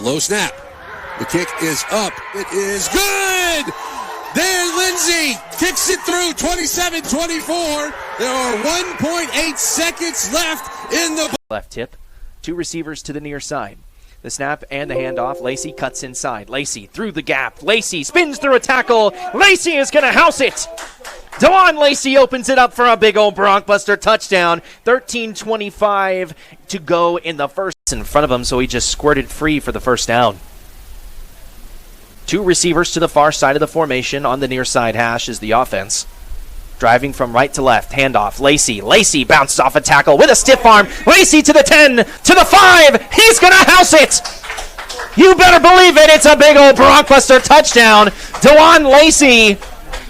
low snap. The kick is up. It is good! Dan Lindsay kicks it through 27-24. There are 1.8 seconds left in the left tip. Two receivers to the near side. The snap and the handoff. Lacey cuts inside. Lacey through the gap. Lacey spins through a tackle. Lacey is going to house it. DeJuan Lacey opens it up for a big old Brockbuster touchdown. 13:25 to go in the first. In front of him, so he just squirted free for the first down. Two receivers to the far side of the formation on the near side hash is the offense. Driving from right to left, handoff, Lacey. Lacey bounces off a tackle with a stiff arm. Lacey to the 10, to the 5. He's going to house it. You better believe it. It's a big old Brockbuster touchdown. DeJuan Lacey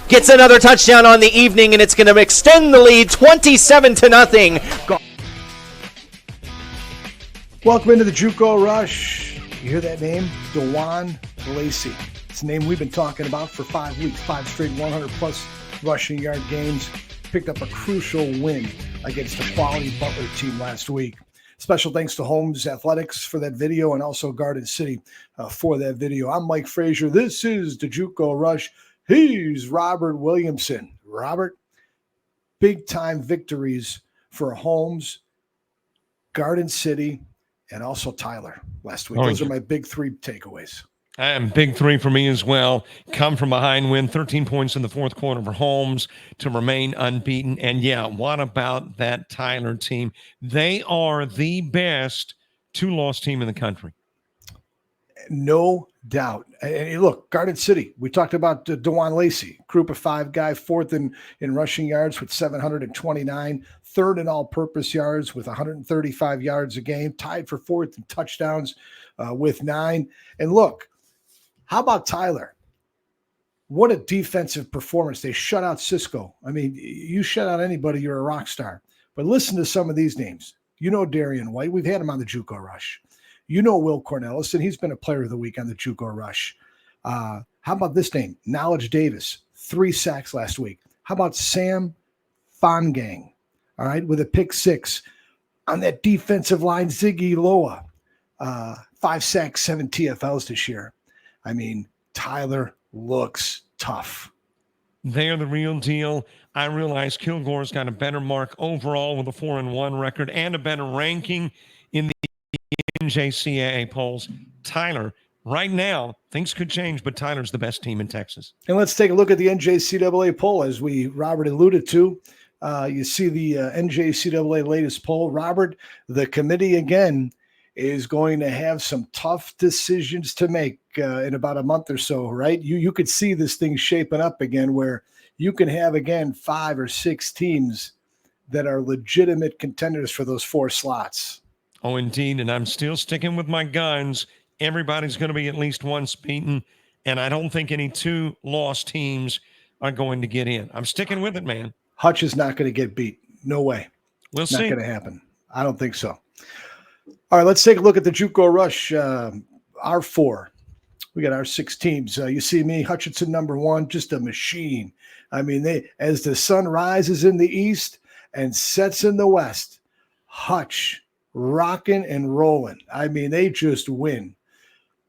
gets another touchdown on the evening, and it's going to extend the lead 27-0. Welcome into the JUCO Rush. You hear that name? DeJuan Lacey. It's a name we've been talking about for 5 weeks. 5 straight 100-plus rushing yard games. Picked up a crucial win against the quality Butler team last week. Special thanks to Holmes Athletics for that video and also Garden City for that video. I'm Mike Frazier. This is the JUCO Rush. He's Robert Williamson. Robert, big-time victories for Holmes, Garden City, and also Tyler last week. Those are my big three takeaways. And big three for me as well. Come from behind win, 13 points in the fourth quarter for Holmes to remain unbeaten. And yeah, what about that Tyler team? They are the best two-loss team in the country. No doubt. And look, Garden City, we talked about DeJuan Lacey, group of 5 guy, fourth in rushing yards with 729, third in all-purpose yards with 135 yards a game, tied for fourth in touchdowns with 9. And look, how about Tyler? What a defensive performance. They shut out Cisco. I mean, you shut out anybody, you're a rock star. But listen to some of these names. You know Darian White. We've had him on the JUCO Rush. You know Will Cornelis, and he's been a player of the week on the JUCO Rush. How about this name? Knowledge Davis, 3 sacks last week. How about Sam Fongang, all right, with a pick 6. On that defensive line, Ziggy Loa, 5 sacks, 7 TFLs this year. I mean, Tyler looks tough. They're the real deal. I realize Kilgore's got a better mark overall with a 4-1 record and a better ranking in the NJCAA polls. Tyler, right now, things could change, but Tyler's the best team in Texas. And let's take a look at the NJCAA poll, as Robert alluded to. You see the NJCAA latest poll. Robert, the committee again is going to have some tough decisions to make in about a month or so, right? You could see this thing shaping up again where you can have, again, 5 or 6 teams that are legitimate contenders for those 4 slots. Oh, indeed, and I'm still sticking with my guns. Everybody's going to be at least once beaten, and I don't think any 2-loss teams are going to get in. I'm sticking with it, man. Hutch is not going to get beat. No way. We'll see. Not going to happen. I don't think so. All right, let's take a look at the JUCO Rush, our 4. We got our 6 teams. You see me, Hutchinson, number 1, just a machine. I mean, as the sun rises in the east and sets in the west, Hutch rocking and rolling. I mean, they just win.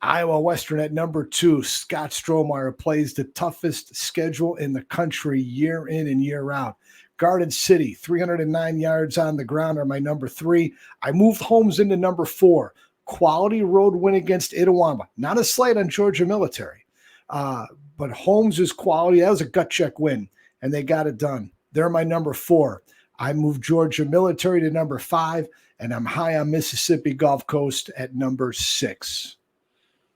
Iowa Western at number 2, Scott Strohmeyer plays the toughest schedule in the country year in and year out. Garden City, 309 yards on the ground are my number 3. I moved Holmes into number 4. Quality road win against Itawamba. Not a slight on Georgia Military, but Holmes is quality. That was a gut check win, and they got it done. They're my number 4. I moved Georgia Military to number 5, and I'm high on Mississippi Gulf Coast at number 6.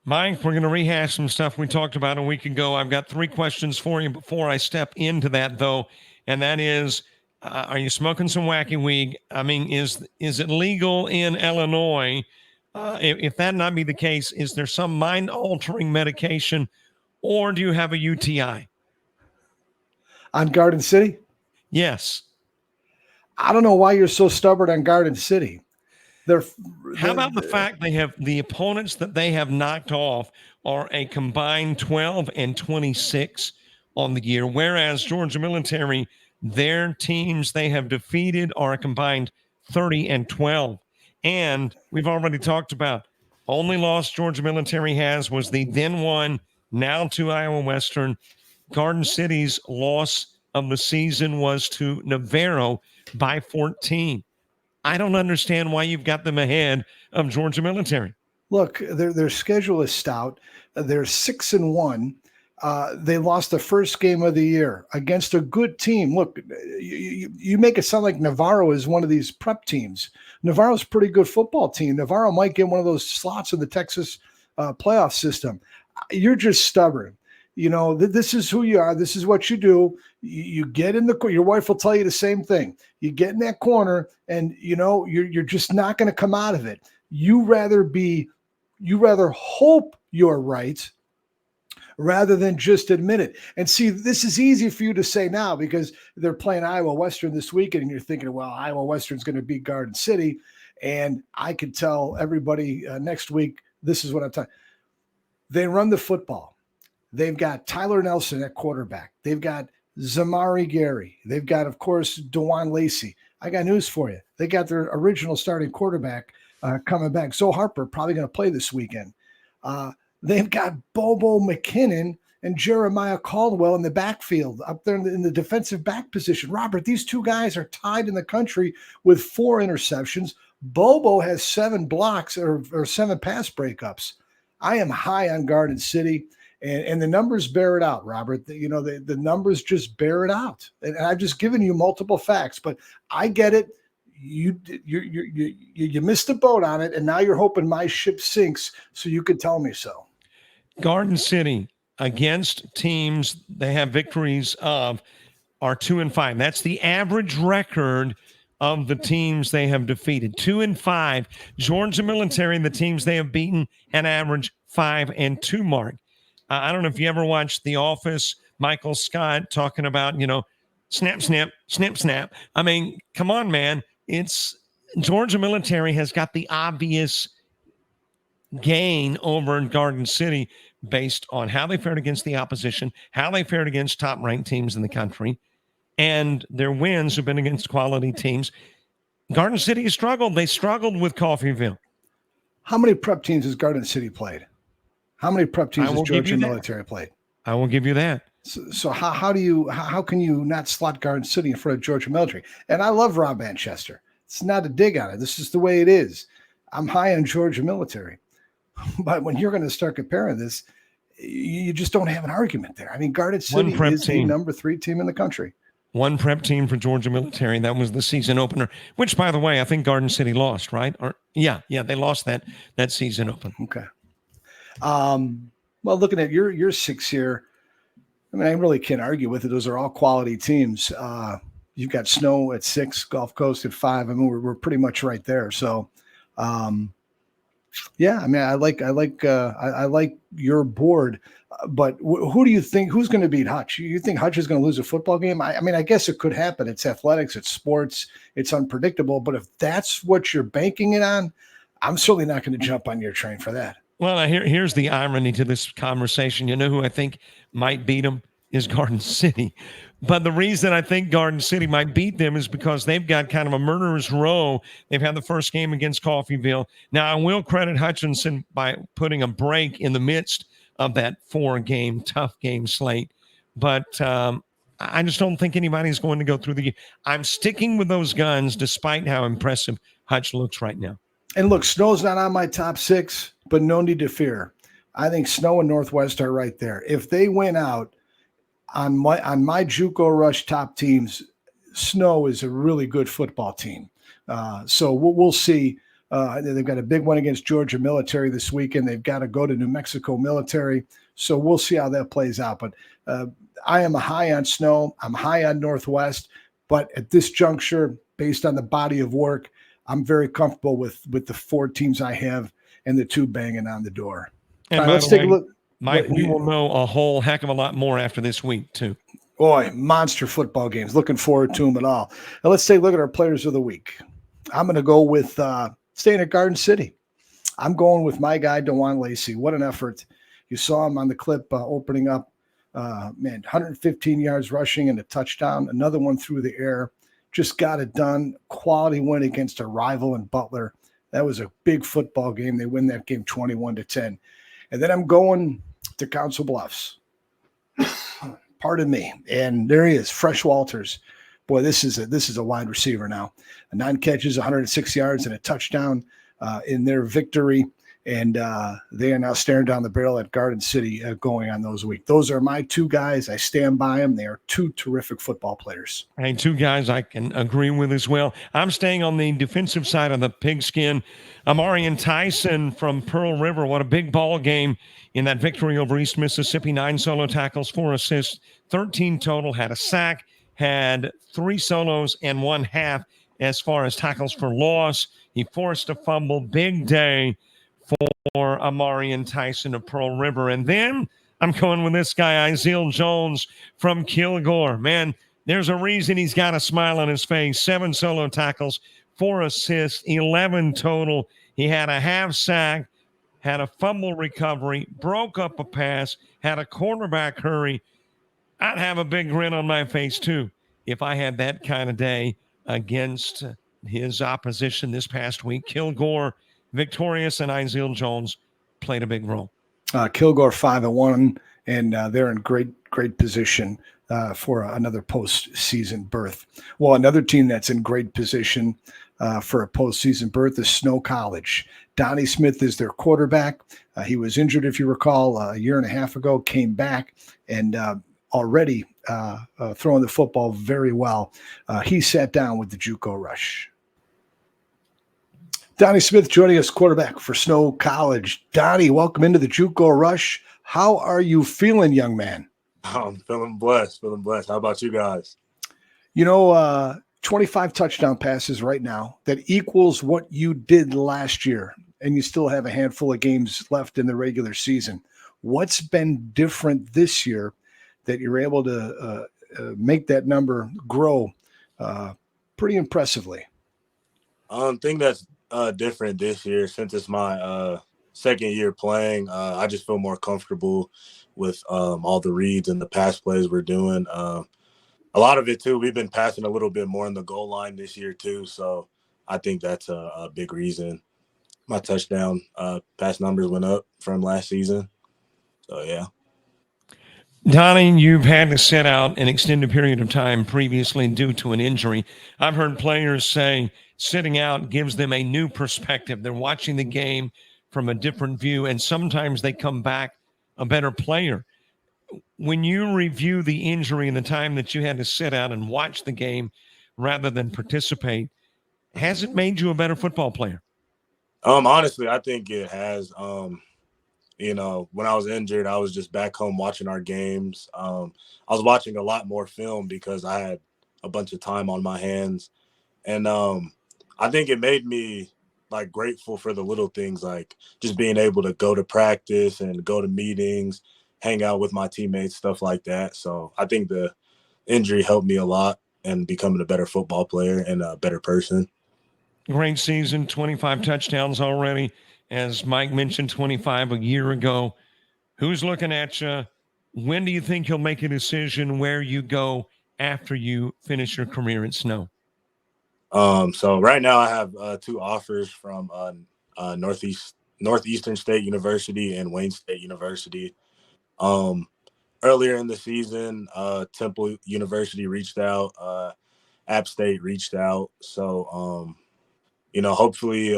Mike, we're going to rehash some stuff we talked about a week ago. I've got 3 questions for you before I step into that, though, and that is, are you smoking some wacky weed? I mean, is it legal in Illinois? If that not be the case, is there some mind-altering medication, or do you have a UTI? On Garden City? Yes. I don't know why you're so stubborn on Garden City. How about the fact they have the opponents that they have knocked off are a combined 12 and 26 on the year, whereas Georgia Military, their teams they have defeated are a combined 30 and 12. And we've already talked about Only loss Georgia Military has was the then one, now to Iowa Western. Garden City's loss of the season was to Navarro by 14. I don't understand why you've got them ahead of Georgia Military. Look, their schedule is stout. They're 6-1. They lost the first game of the year against a good team. Look, you make it sound like Navarro is one of these prep teams. Navarro's a pretty good football team. Navarro might get one of those slots in the Texas playoff system. You're just stubborn. You know, this is who you are. This is what you do. You get in the, your wife will tell you the same thing. You get in that corner and, you know, you're just not going to come out of it. You rather hope you're right rather than just admit it. And see, this is easy for you to say now because they're playing Iowa Western this weekend and you're thinking, well, Iowa Western's going to beat Garden City. And I could tell everybody next week, this is what I'm talking. They run the football. They've got Tyler Nelson at quarterback. They've got Zamari Gary. They've got, of course, DeJuan Lacey. I got news for you. They got their original starting quarterback coming back. Zoe Harper probably going to play this weekend. They've got Bobo McKinnon and Jeremiah Caldwell in the backfield up there in the defensive back position. Robert, these two guys are tied in the country with 4 interceptions. Bobo has 7 blocks or 7 pass breakups. I am high on Garden City. And the numbers bear it out, Robert. The numbers just bear it out. And I've just given you multiple facts, but I get it. You missed the boat on it, and now you're hoping my ship sinks so you could tell me so. Garden City against teams they have victories of are 2-5. That's the average record of the teams they have defeated. 2-5. Georgia Military and the teams they have beaten an average 5-2 mark. I don't know if you ever watched The Office, Michael Scott talking about, snap, snap, snip, snap. I mean, come on, man. It's Georgia Military has got the obvious gain over Garden City based on how they fared against the opposition, how they fared against top-ranked teams in the country, and their wins have been against quality teams. Garden City has struggled. They struggled with Coffeyville. How many prep teams has Garden City played? How many prep teams has Georgia Military played? I will give you that. So how can you not slot Garden City in front of Georgia Military? And I love Rob Manchester. It's not a dig on it. This is the way it is. I'm high on Georgia Military. But when you're going to start comparing this, you just don't have an argument there. I mean, Garden City is the number 3 team in the country. One prep team for Georgia Military. That was the season opener, which, by the way, I think Garden City lost, right? Yeah, they lost that season opener. Okay. Well, looking at your 6 here, I mean, I really can't argue with it. Those are all quality teams. You've got Snow at 6, Gulf Coast at 5. I mean, we're pretty much right there. So, yeah, I mean, I like your board, but who do you think, who's going to beat Hutch? You think Hutch is going to lose a football game? I mean, I guess it could happen. It's athletics, it's sports, it's unpredictable. But if that's what you're banking it on, I'm certainly not going to jump on your train for that. Well, here's the irony to this conversation. You know who I think might beat them is Garden City. But the reason I think Garden City might beat them is because they've got kind of a murderer's row. They've had the first game against Coffeyville. Now, I will credit Hutchinson by putting a break in the midst of that 4-game, tough game slate. But I just don't think anybody's going to go through the – I'm sticking with those guns despite how impressive Hutch looks right now. And look, Snow's not on my top 6, but no need to fear. I think Snow and Northwest are right there. If they win out on my JUCO Rush top teams, Snow is a really good football team. So we'll see. They've got a big one against Georgia Military this weekend. They've got to go to New Mexico Military. So we'll see how that plays out. But I am high on Snow. I'm high on Northwest. But at this juncture, based on the body of work, I'm very comfortable with the 4 teams I have and the 2 banging on the door. And right, let's take a look. We will know a whole heck of a lot more after this week, too. Boy, monster football games. Looking forward to them at all. Now let's take a look at our players of the week. I'm going to go with staying at Garden City. I'm going with my guy, DeJuan Lacey. What an effort. You saw him on the clip opening up. 115 yards rushing and a touchdown. Another one through the air. Just got it done. Quality win against a rival in Butler. That was a big football game. They win that game 21-10. And then I'm going to Council Bluffs. Pardon me. And there he is, Fresh Walters. Boy, this is a wide receiver now. 9 catches, 106 yards, and a touchdown in their victory. And they are now staring down the barrel at Garden City going on those weeks. Those are my 2 guys. I stand by them. They are 2 terrific football players. Hey, 2 guys I can agree with as well. I'm staying on the defensive side of the pigskin. Amarian Tyson from Pearl River. What a big ball game in that victory over East Mississippi. 9 solo tackles, 4 assists, 13 total, had a sack, had 3 solos and 1 half as far as tackles for loss. He forced a fumble. Big day for Amarian Tyson of Pearl River. And then I'm going with this guy, Isaiah Jones from Kilgore. Man, there's a reason he's got a smile on his face. 7 solo tackles, 4 assists, 11 total. He had a half sack, had a fumble recovery, broke up a pass, had a quarterback hurry. I'd have a big grin on my face too if I had that kind of day against his opposition this past week. Kilgore victorious, and Isaiah Jones played a big role. Kilgore 5-1, and they're in great position for another postseason berth. Well, another team that's in great position for a postseason berth is Snow College. Donnie Smith is their quarterback. He was injured, if you recall, a year and a half ago, came back, and already throwing the football very well. He sat down with the JUCO Rush. Donnie Smith joining us, quarterback for Snow College. Donnie, welcome into the JUCO Rush. How are you feeling, young man? I'm feeling blessed. How about you guys? 25 touchdown passes right now. That equals what you did last year, and you still have a handful of games left in the regular season. What's been different this year that you're able to make that number grow pretty impressively? I think that's different this year since it's my second year playing. I just feel more comfortable with all the reads and the pass plays we're doing. A lot of it too, we've been passing a little bit more in the goal line this year too, so I think that's a big reason my touchdown pass numbers went up from last season. So yeah. Donnie, you've had to sit out an extended period of time previously due to an injury. I've heard players say sitting out gives them a new perspective. They're watching the game from a different view, and sometimes they come back a better player. When you review the injury and the time that you had to sit out and watch the game rather than participate, has it made you a better football player? Honestly, I think it has. When I was injured, I was just back home watching our games. I was watching a lot more film because I had a bunch of time on my hands. And I think it made me grateful for the little things, like just being able to go to practice and go to meetings, hang out with my teammates, stuff like that. So I think the injury helped me a lot in becoming a better football player and a better person. Great season, 25 touchdowns already. As Mike mentioned, 25 a year ago. Who's looking at you? When do you think you'll make a decision where you go after you finish your career at Snow? So right now I have 2 offers from Northeastern State University and Wayne State University. Earlier in the season, Temple University reached out, App State reached out. So, hopefully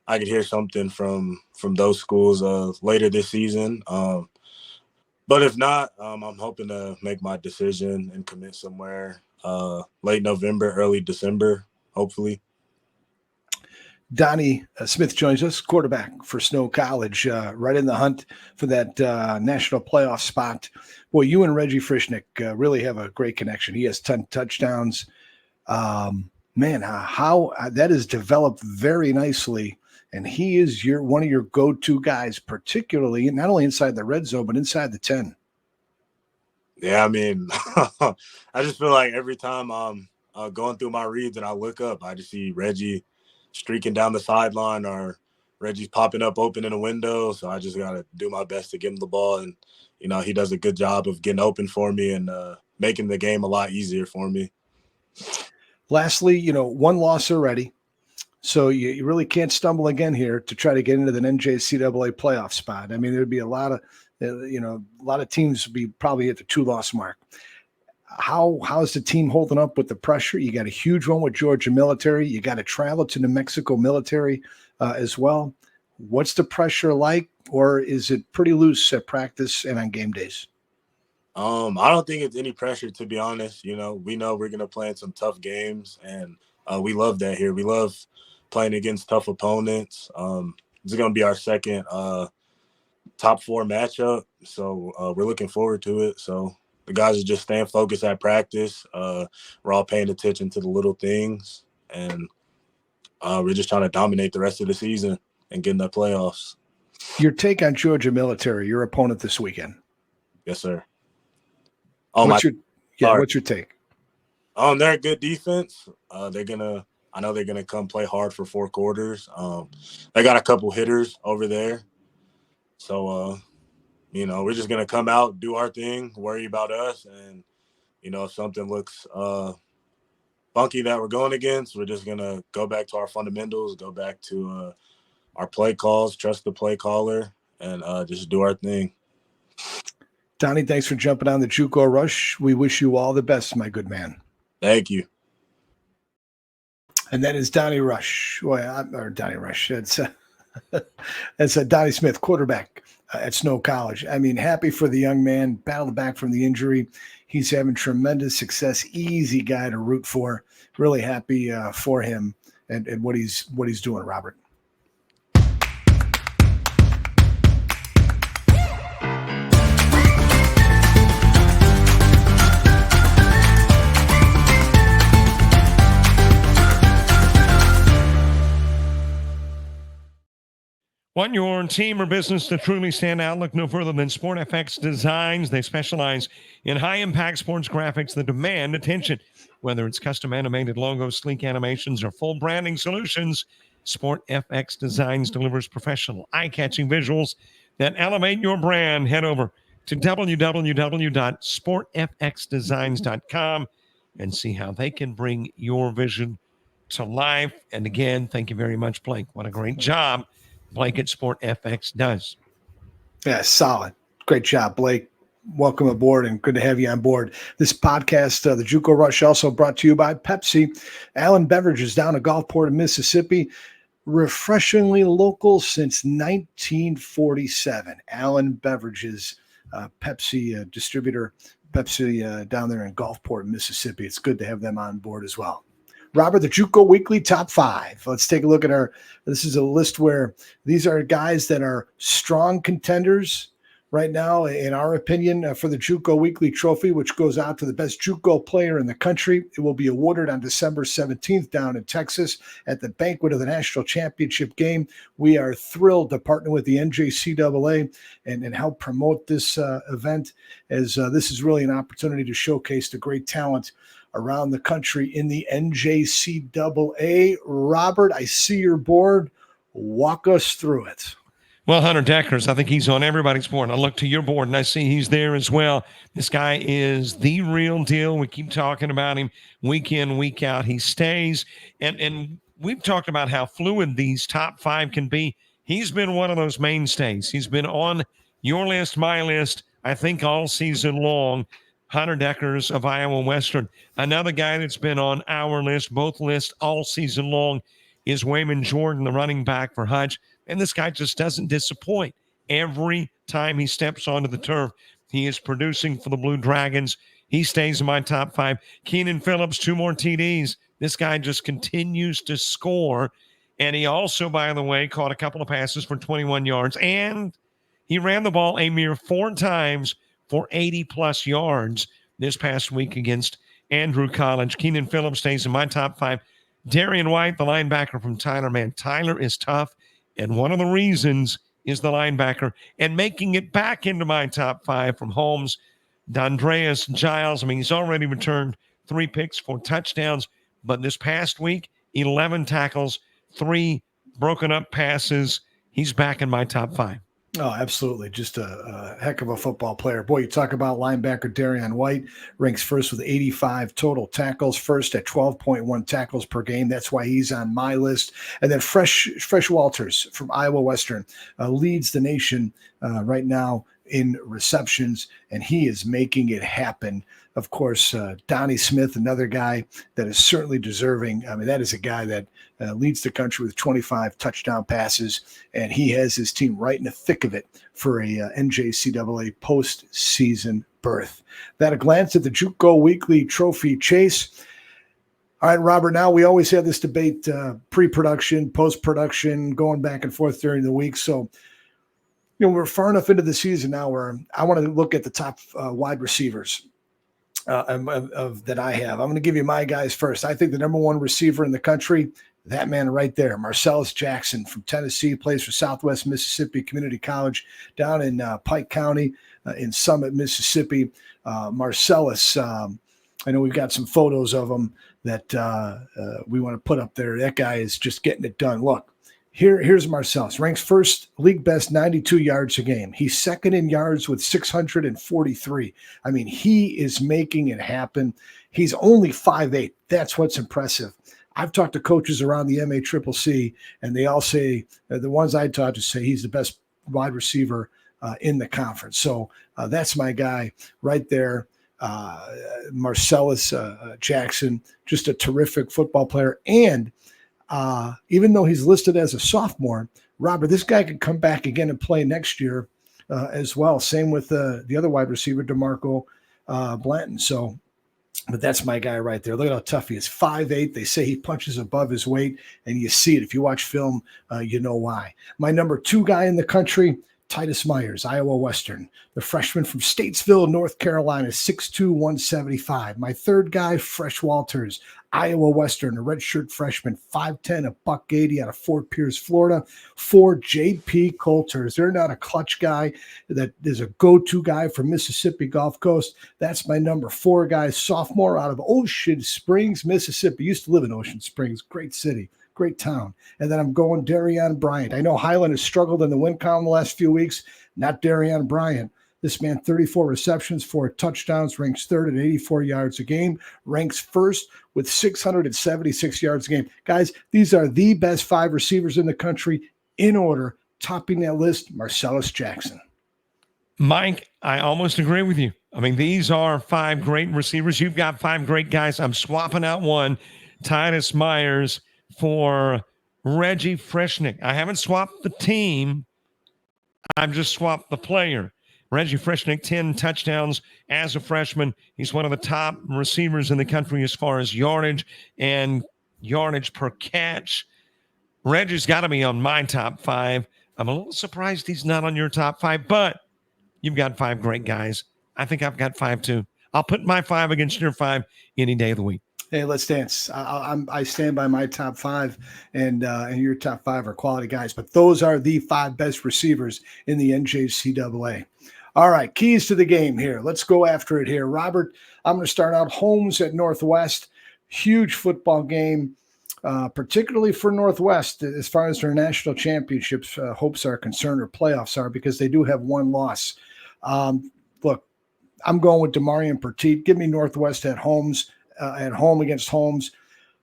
I could hear something from those schools later this season. But if not, I'm hoping to make my decision and commit somewhere late November, early December, hopefully. Donnie Smith joins us, quarterback for Snow College, right in the hunt for that national playoff spot. Boy, you and Reggie Frischnick really have a great connection. He has 10 touchdowns. Man, how that has developed very nicely. And he is one of your go-to guys, particularly not only inside the red zone, but inside the 10. Yeah, I mean, I just feel like every time I'm going through my reads and I look up, I just see Reggie streaking down the sideline or Reggie's popping up open in a window. So I just got to do my best to give him the ball. And, he does a good job of getting open for me and making the game a lot easier for me. Lastly, 1 loss already. So you really can't stumble again here to try to get into the NJCAA playoff spot. I mean, there'd be a lot of teams would be probably at the 2-loss mark. How's the team holding up with the pressure? You got a huge one with Georgia Military. You got to travel to New Mexico Military as well. What's the pressure like, or is it pretty loose at practice and on game days? I don't think it's any pressure, to be honest. We know we're going to play in some tough games, and we love that here. We love playing against tough opponents. This is going to be our second top 4 matchup, so we're looking forward to it. So the guys are just staying focused at practice. We're all paying attention to the little things, and we're just trying to dominate the rest of the season and get in the playoffs. Your take on Georgia Military, your opponent this weekend? Yes, sir. What's your take? They're a good defense. I know they're gonna come play hard for 4 quarters. They got a couple hitters over there, so we're just gonna come out, do our thing, worry about us, and if something looks funky that we're going against, we're just gonna go back to our fundamentals, go back to our play calls, trust the play caller, and just do our thing. Donnie, thanks for jumping on the JUCO Rush. We wish you all the best, my good man. Thank you. And that is Donnie Rush. Donnie Rush. It's Donnie Smith, quarterback at Snow College. I mean, happy for the young man, battled back from the injury. He's having tremendous success. Easy guy to root for. Really happy for him and what he's doing, Robert. Want your team or business to truly stand out? Look no further than SportFX Designs. They specialize in high-impact sports graphics that demand attention. Whether it's custom animated logos, sleek animations, or full branding solutions, SportFX Designs delivers professional, eye-catching visuals that elevate your brand. Head over to www.sportfxdesigns.com and see how they can bring your vision to life. And again, thank you very much, Blake. What a great job Blake at SportFX does. Yeah, solid. Great job, Blake. Welcome aboard and good to have you on board. This podcast, the JUCO Rush, also brought to you by Pepsi. Allen Beverages down in Gulfport, Mississippi. Refreshingly local since 1947. Allen Beverages, Pepsi distributor, Pepsi down there in Gulfport, Mississippi. It's good to have them on board as well. Robert, the JUCO Weekly Top 5. Let's take a look at this is a list where these are guys that are strong contenders right now, in our opinion, for the JUCO Weekly Trophy, which goes out to the best JUCO player in the country. It will be awarded on December 17th down in Texas at the banquet of the National Championship game. We are thrilled to partner with the NJCAA and help promote this event, as this is really an opportunity to showcase the great talent around the country in the NJCAA. Robert, I see your board. Walk us through it. Well, Hunter Deckers, I think he's on everybody's board. I look to your board and I see he's there as well. This guy is the real deal. We keep talking about him week in, week out. He stays. And we've talked about how fluid these top 5 can be. He's been one of those mainstays. He's been on your list, my list, I think all season long. Hunter Deckers of Iowa Western. Another guy that's been on our list, both lists all season long, is Wayman Jordan, the running back for Hutch. And this guy just doesn't disappoint. Every time he steps onto the turf, he is producing for the Blue Dragons. He stays in my top 5. Keenan Phillips, 2 more TDs. This guy just continues to score. And he also, by the way, caught a couple of passes for 21 yards. And he ran the ball a mere 4 times for 80-plus yards this past week against Andrew College. Keenan Phillips stays in my top 5. Darian White, the linebacker from Tyler. Man, Tyler is tough, and one of the reasons is the linebacker. And making it back into my top 5 from Holmes, D'Andreas Giles. I mean, he's already returned 3 picks, 4 touchdowns, but this past week, 11 tackles, 3 broken up passes. He's back in my top 5. Oh, absolutely. Just a heck of a football player. Boy, you talk about linebacker Darian White, ranks first with 85 total tackles, first at 12.1 tackles per game. That's why he's on my list. And then Fresh Walters from Iowa Western leads the nation right now in receptions, and he is making it happen. Of course, Donnie Smith, another guy that is certainly deserving. I mean, that is a guy that leads the country with 25 touchdown passes, and he has his team right in the thick of it for a NJCAA postseason berth. That a glance at the JUCO Weekly Trophy Chase. All right, Robert, now we always have this debate, pre-production, post-production, going back and forth during the week. So, we're far enough into the season now where I want to look at the top wide receivers that I have. I'm going to give you my guys first. I think the number one receiver in the country, that man right there, Marcellus Jackson from Tennessee, plays for Southwest Mississippi Community College down in Pike County in Summit, Mississippi. Marcellus, I know we've got some photos of him that we want to put up there. That guy is just getting it done. Look, here's Marcellus. Ranks first, league best, 92 yards a game. He's second in yards with 643. I mean, he is making it happen. He's only 5'8". That's what's impressive. I've talked to coaches around the MACCC, and they all say, the ones I talked to say he's the best wide receiver in the conference. So that's my guy right there. Marcellus Jackson, just a terrific football player. And even though he's listed as a sophomore, Robert, this guy could come back again and play next year as well. Same with the other wide receiver, DeMarco Blanton. So, but that's my guy right there. Look at how tough he is. 5'8". They say he punches above his weight, and you see it. If you watch film, you know why. My number two guy in the country, Titus Myers, Iowa Western, the freshman from Statesville, North Carolina, 6'2", 175. My third guy, Fresh Walters, Iowa Western, a redshirt freshman, 5'10", $180 out of Fort Pierce, Florida. 4, J.P. Coulters. They're not a clutch guy that is a go-to guy from Mississippi Gulf Coast. That's my number 4 guy, sophomore out of Ocean Springs, Mississippi. Used to live in Ocean Springs, great city. Great town. And then I'm going Darian Bryant. I know Highland has struggled in the win column the last few weeks. Not Darian Bryant. This man, 34 receptions, 4 touchdowns, ranks third at 84 yards a game, ranks first with 676 yards a game. Guys, these are the best 5 receivers in the country in order. Topping that list, Marcellus Jackson. Mike, I almost agree with you. I mean, these are 5 great receivers. You've got 5 great guys. I'm swapping out one, Titus Myers, for Reggie Freshnick. I haven't swapped the team. I've just swapped the player. Reggie Freshnick, 10 touchdowns as a freshman. He's one of the top receivers in the country as far as yardage and yardage per catch. Reggie's got to be on my top 5. I'm a little surprised he's not on your top 5, but you've got 5 great guys. I think I've got 5 too. I'll put my 5 against your 5 any day of the week. Hey, let's dance. I stand by my top 5, and your top 5 are quality guys. But those are the 5 best receivers in the NJCAA. All right, keys to the game here. Let's go after it here. Robert, I'm going to start out Holmes at Northwest. Huge football game, particularly for Northwest as far as their national championships hopes are concerned, or playoffs are, because they do have 1 loss. Look, I'm going with Demarion Petit. Give me Northwest at Holmes. At home against Holmes,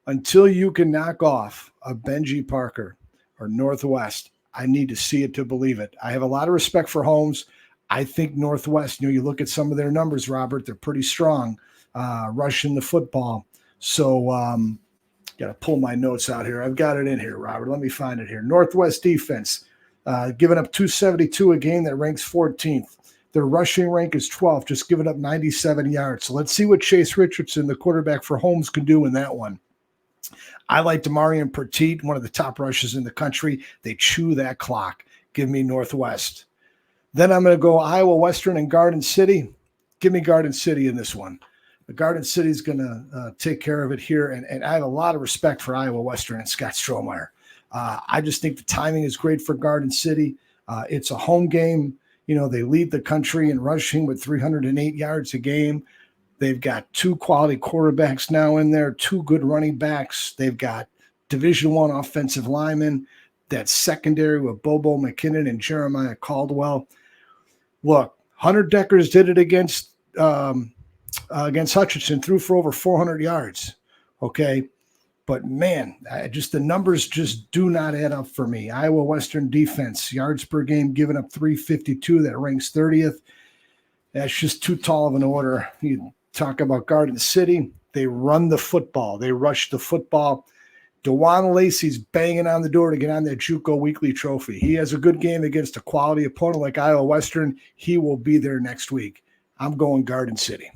until you can knock off a Benji Parker or Northwest. I need to see it to believe it. I have a lot of respect for Holmes. I think Northwest, you look at some of their numbers, Robert, they're pretty strong rushing the football. So got to pull my notes out here. I've got it in here, Robert. Let me find it here. Northwest defense, giving up 272 a game. That ranks 14th. Their rushing rank is 12th, just giving up 97 yards. So let's see what Chase Richardson, the quarterback for Holmes, can do in that one. I like Demarion Petit, one of the top rushers in the country. They chew that clock. Give me Northwest. Then I'm going to go Iowa Western and Garden City. Give me Garden City in this one. The Garden City is going to take care of it here. And I have a lot of respect for Iowa Western and Scott Strohmeyer. I just think the timing is great for Garden City. It's a home game. They lead the country in rushing with 308 yards a game. They've got 2 quality quarterbacks now in there, 2 good running backs. They've got Division I offensive linemen. that secondary with Bobo McKinnon and Jeremiah Caldwell. Look, Hunter Deckers did it against Hutchinson, threw for over 400 yards. Okay. But man, the numbers just do not add up for me. Iowa Western defense, yards per game, giving up 352. That ranks 30th. That's just too tall of an order. You talk about Garden City. They run the football. They rush the football. DeJuan Lacey's banging on the door to get on that JUCO weekly trophy. He has a good game against a quality opponent like Iowa Western. He will be there next week. I'm going Garden City.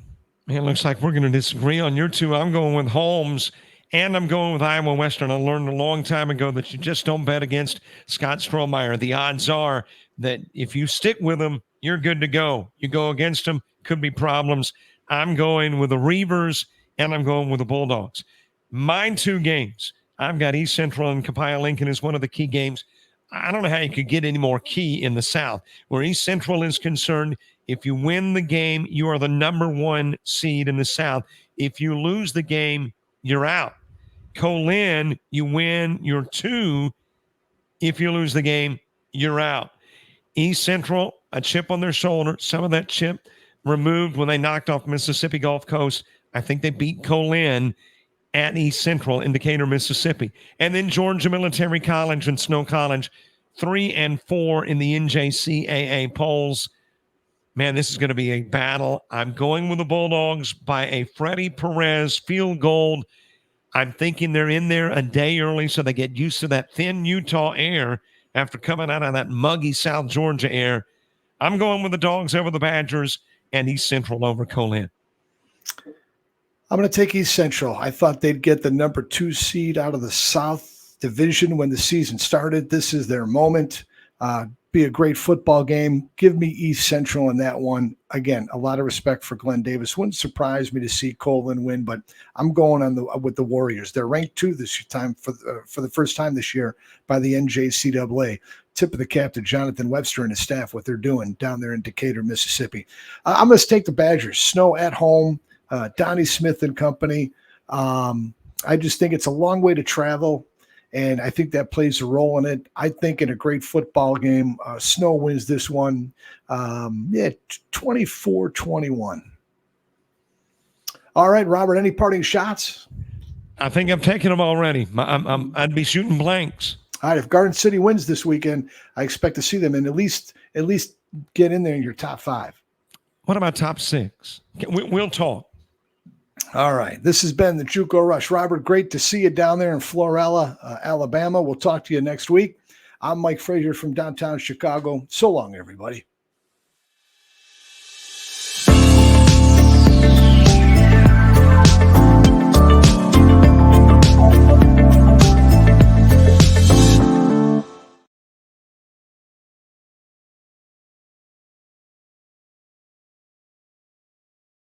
Man, it looks like we're going to disagree on your two. I'm going with Holmes, and I'm going with Iowa Western. I learned a long time ago that you just don't bet against Scott Strohmeyer. The odds are that if you stick with him, you're good to go. You go against him, could be problems. I'm going with the Reavers, and I'm going with the Bulldogs. Mine two games. I've got East Central and Copiah Lincoln as one of the key games. I don't know how you could get any more key in the South. Where East Central is concerned, if you win the game, you are the number one seed in the South. If you lose the game, you're out. Colin, you win, you're 2. If you lose the game, you're out. East Central, a chip on their shoulder. Some of that chip removed when they knocked off Mississippi Gulf Coast. I think they beat Colin at East Central in Decatur, Mississippi. And then Georgia Military College and Snow College, 3 and 4 in the NJCAA polls. Man, this is going to be a battle. I'm going with the Bulldogs by a Freddie Perez field goal. I'm thinking they're in there a day early so they get used to that thin Utah air after coming out of that muggy South Georgia air. I'm going with the Dogs over the Badgers and East Central over Colin. I'm going to take East Central. I thought they'd get the number 2 seed out of the South Division when the season started. This is their moment. Be a great football game. Give me East Central in that one. Again, a lot of respect for Glenn Davis. Wouldn't surprise me to see Colin win, but I'm going with the Warriors. They're ranked 2 this time for the first time this year by the NJCAA. Tip of the cap to Jonathan Webster and his staff, what they're doing down there in Decatur, Mississippi. I'm going to take the Badgers. Snow at home. Donnie Smith and company. I just think it's a long way to travel, and I think that plays a role in it. I think in a great football game, Snow wins this one. 24-21. All right, Robert, any parting shots? I think I'm taking them already. I'd be shooting blanks. All right, if Garden City wins this weekend, I expect to see them and at least get in there in your top 5. What about top 6? We'll talk. All right. This has been the JUCO Rush. Robert, great to see you down there in Florella, Alabama. We'll talk to you next week. I'm Mike Frazier from downtown Chicago. So long, everybody.